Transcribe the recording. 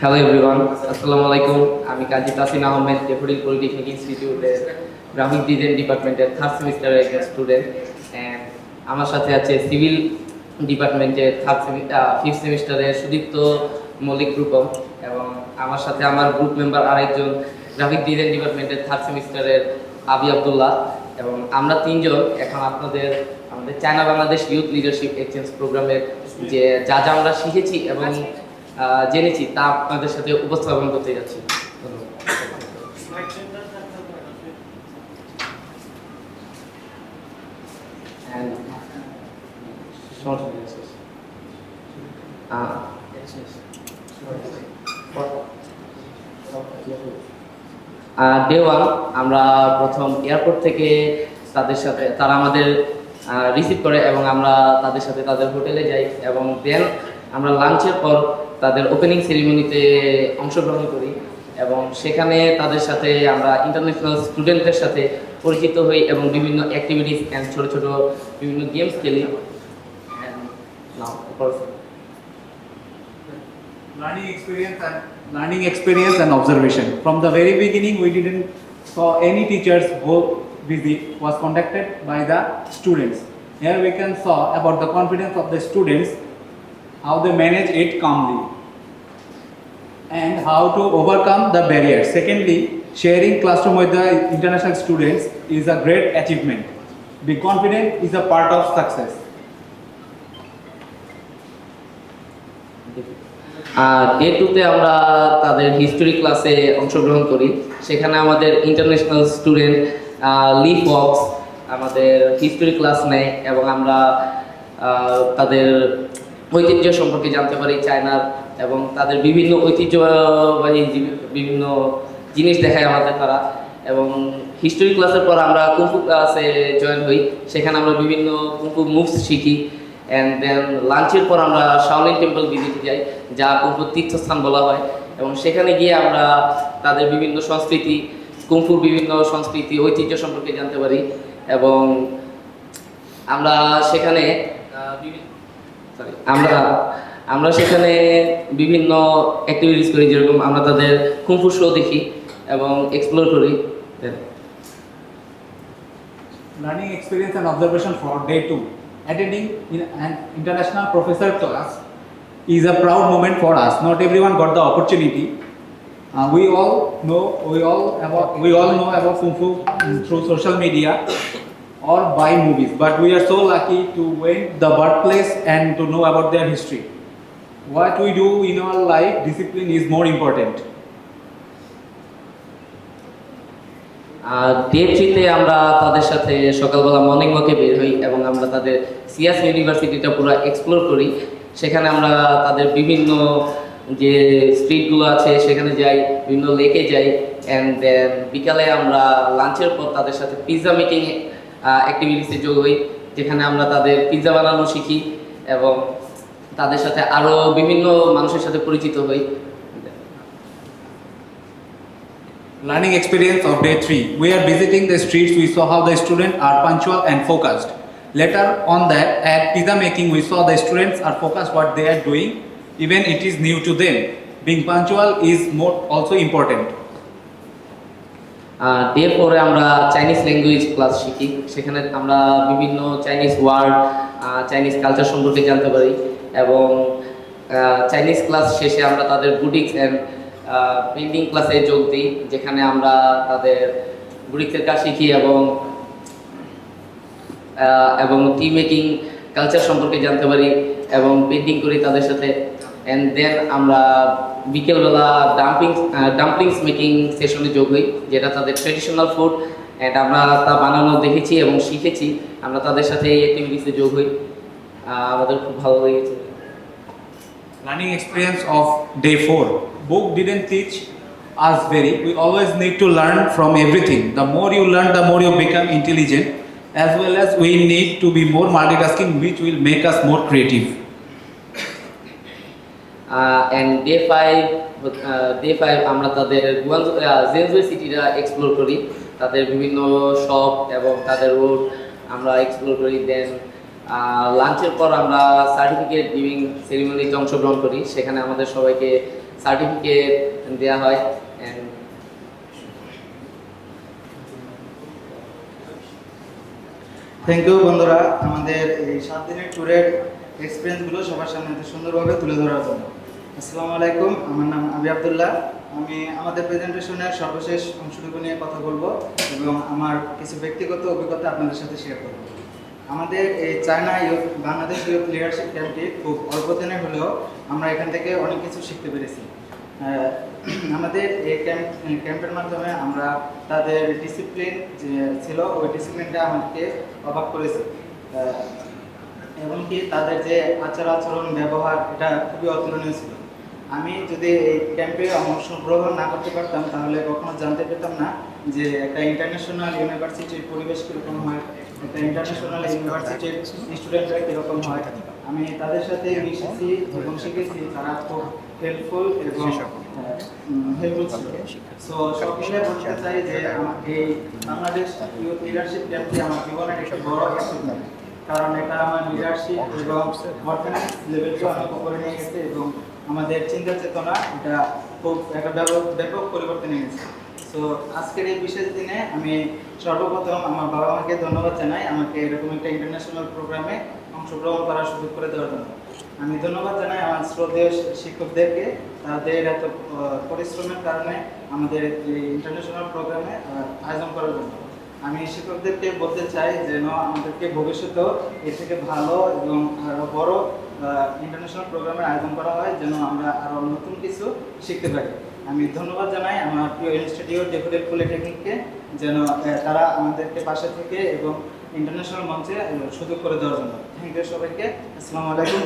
Hello everyone, আসসালামু আলাইকুম। আমি কাজী তাসিন আহমেদ, ডেফোডিল পলিটেকনিক ইনস্টিটিউটের গ্রাফিক ডিজাইন ডিপার্টমেন্টের থার্ড সেমিস্টারের একজন স্টুডেন্ট। অ্যান্ড আমার সাথে আছে সিভিল ডিপার্টমেন্টের ফিফথ সেমিস্টারের সুদীপ্ত মল্লিক রূপম, এবং আমার সাথে আমার গ্রুপ মেম্বার আরেকজন গ্রাফিক ডিজাইন ডিপার্টমেন্টের থার্ড সেমিস্টারের আবি আব্দুল্লাহ। এবং আমরা তিনজন এখন আমাদের China Bangladesh youth leadership exchange প্রোগ্রামের যে যা যা আমরা শিখেছি এবং জেনেছি তা আপনাদের সাথে উপস্থাপন করতে যাচ্ছি। ডে ওয়ান আমরা প্রথম এয়ারপোর্ট থেকে তারা আমাদের রিসিভ করে এবং আমরা তাদের সাথে তাদের হোটেলে যাই, এবং দেন আমরা লাঞ্চের পর তাদের ওপেনিং সেরিমনিতে অংশগ্রহণ করি, এবং সেখানে তাদের সাথে আমরা ইন্টারন্যাশনাল স্টুডেন্টদের সাথে পরিচিত হই এবং বিভিন্ন অ্যাক্টিভিটিস অ্যান্ড ছোটো ছোটো বিভিন্ন গেমস খেলি। Learning experience and observation. From the very beginning, we didn't saw any teachers whole visit was conducted by the students. Here we can saw about the confidence of the students, how they manage it calmly, and how to overcome the barriers. Secondly, sharing classroom with the international students is a great achievement. Being confident is a part of success. Day টুতে আমরা তাদের history ক্লাসে অংশগ্রহণ করি। সেখানে আমাদের international student লি Fox আমাদের history class নেয়, এবং আমরা তাদের ঐতিহ্য সম্পর্কে জানতে পারি চায়নার, এবং তাদের বিভিন্ন ঐতিহ্যবাহী বিভিন্ন জিনিস দেখায় আমাদের তারা। এবং হিস্টোরি ক্লাসের পর আমরা কুংফু ক্লাসে জয়েন হই, সেখানে আমরা বিভিন্ন কুংফু মুভস শিখি। অ্যান্ড দেন লাঞ্চের পর আমরা শাওলিন টেম্পল ভিজিটে যাই, যা কুংফুর তীর্থস্থান বলা হয়, এবং সেখানে গিয়ে আমরা তাদের বিভিন্ন কুংফুর বিভিন্ন সংস্কৃতি ঐতিহ্য সম্পর্কে জানতে পারি। এবং আমরা সেখানে সেখানে বিভিন্ন অ্যাক্টিভিটিস করি, যেরকম আমরা তাদের কুংফু শো দেখি এবং এক্সপ্লোর করি। Learning experience and observation for day 2. Attending in an international professor class is a proud moment for us. Not everyone got the opportunity. We all know about Kung Fu through social media or by movies, but we are so lucky to win the birthplace and to know about their history. What we do in our life, discipline is more important. Day থ্রিতে আমরা তাদের সাথে সকালবেলা morning ওয়াকে বের হই, এবং আমরা তাদের সিয়াস ইউনিভার্সিটিটা পুরো এক্সপ্লোর করি। সেখানে আমরা তাদের বিভিন্ন যে স্ট্রিটগুলো আছে সেখানে যাই, বিভিন্ন লেকে যাই। অ্যান্ড দেন বিকালে আমরা লাঞ্চের পর তাদের সাথে পিৎজা মেকিং অ্যাক্টিভিটিসে যোগ হই, যেখানে আমরা তাদের পিৎজা বানানো শিখি এবং তাদের সাথে আরও বিভিন্ন মানুষের সাথে পরিচিত হই। Learning experience of day 3. We are visiting the streets. We saw how the students are punctual and focused. Later on that, at pizza making, we saw the students are focused what they are doing, even it is new to them. Being punctual is more also important. Day ফোরে আমরা Chinese language class শিখি। সেখানে আমরা বিভিন্ন Chinese word, Chinese culture সম্পর্কে জানতে পারি, এবং চাইনিজ ক্লাস শেষে আমরা তাদের বুটিক্স অ্যান্ড পেন্টিং ক্লাসে যোগ দিই, যেখানে আমরা তাদের বুটিক্সের কাজ শিখি এবং টি মেকিং কালচার সম্পর্কে জানতে পারি এবং পেন্টিং করি তাদের সাথে। অ্যান্ড দেন আমরা বিকেলবেলা ডাম্পলিংস মেকিং সেশনে যোগ হই, যেটা তাদের ট্রেডিশনাল ফুড, অ্যান্ড আমরা তা বানানো দেখেছি এবং শিখেছি। আমরা তাদের সাথে এই অ্যাক্টিভিটিসে যোগ হই, আমাদের খুব ভালো লেগেছে। Learning experience of day 4. Book didn't teach us very. We always need to learn from everything. The more you learn, the more you become intelligent, as well as we need to be more multitasking, which will make us more creative. And day five আমরা তাদের জেনজুয়ে সিটিটা explore করি, তাদের বিভিন্ন shop এবং তাদের road আমরা explore করি। দেন লাঞ্চের পর আমরা সার্টিফিকেট গিভিং সেরিমনিতে অংশগ্রহণ করি। সেখানে আমাদের সবাইকে সার্টিফিকেট দেওয়া হয়। And থ্যাংক ইউ বন্ধুরা, আমাদের এই 7 দিনের ট্যুরের এক্সপিরিয়েন্সগুলো সবার সামনে এত সুন্দরভাবে তুলে ধরার জন্য। আসসালামু আলাইকুম, আমার নাম আবি আব্দুল্লাহ। আমি আমাদের প্রেজেন্টেশনের সর্বশেষ অংশটুকু নিয়ে কথা বলবো এবং আমার কিছু ব্যক্তিগত অভিজ্ঞতা আপনাদের সাথে শেয়ার করব। আমাদের এই China youth Bangladesh youth leadership ক্যাম্পটি খুব অল্প দিনে হলেও আমরা এখান থেকে অনেক কিছু শিখতে পেরেছি। আমাদের এই ক্যাম্পের মাধ্যমে আমরা তাদের ডিসিপ্লিন যে ছিল ওই ডিসিপ্লিনটা আমাদেরকে অবাক করেছে, এমনকি তাদের যে আচার আচরণ ব্যবহার এটা খুবই অতুলনীয় ছিল। আমি যদি এই ক্যাম্পে অংশগ্রহণ না করতে পারতাম তাহলে কখনো জানতে পেতাম না যে একটা ইন্টারন্যাশনাল ইউনিভার্সিটির পরিবেশ কীরকম হয়, একটা ইন্টারন্যাশনাল ইউনিভার্সিটির স্টুডেন্টরা কীরকম হয়। আমি তাদের সাথে মিশেছি এবং শিখেছি, তারা খুব হেল্পফুল এবং হেল্পফুল ছিল। সো সব মিলে বলতে চাই যে আমাকে এই বাংলাদেশ ইউথ লিডারশিপ ক্যাম্পটি আমার জীবনের একটি বড় অ্যাচিভমেন্ট, কারণ এটা আমার লিডারশিপ এবং অর্গানাইজ লেভেলকে অনেক উপরে নিয়ে গেছে এবং আমাদের চিন্তা চেতনা এটা খুব একটা ব্যাপক পরিবর্তন এনেছে। সো আজকের এই বিশেষ দিনে আমি সর্বপ্রথম আমার বাবা মাকে ধন্যবাদ জানাই আমাকে এরকম একটা ইন্টারন্যাশনাল প্রোগ্রামে অংশগ্রহণ করার সুযোগ করে দেওয়ার জন্য। আমি ধন্যবাদ জানাই আমার শ্রদ্ধেয় শিক্ষকদেরকে, তাদের এত পরিশ্রমের কারণে আমাদের এই ইন্টারন্যাশনাল প্রোগ্রামে আয়োজন করার জন্য। আমি শিক্ষকদেরকে বলতে চাই যেন আমাদেরকে ভবিষ্যতেও এর থেকে ভালো এবং আরও বড় ইন্টারন্যাশনাল প্রোগ্রামের আয়োজন করা হয়, যেন আমরা আরও নতুন কিছু শিখতে পারি। আমি ধন্যবাদ জানাই আমার প্রিয় ইনস্টিটিউট ডেফোডিল পলিটেকনিককে, যেন তারা আমাদেরকে পাশে থেকে এবং ইন্টারন্যাশনাল মঞ্চে সুযোগ করে দেওয়ার জন্য। থ্যাংক ইউ সবাইকে। আসসালামু আলাইকুম।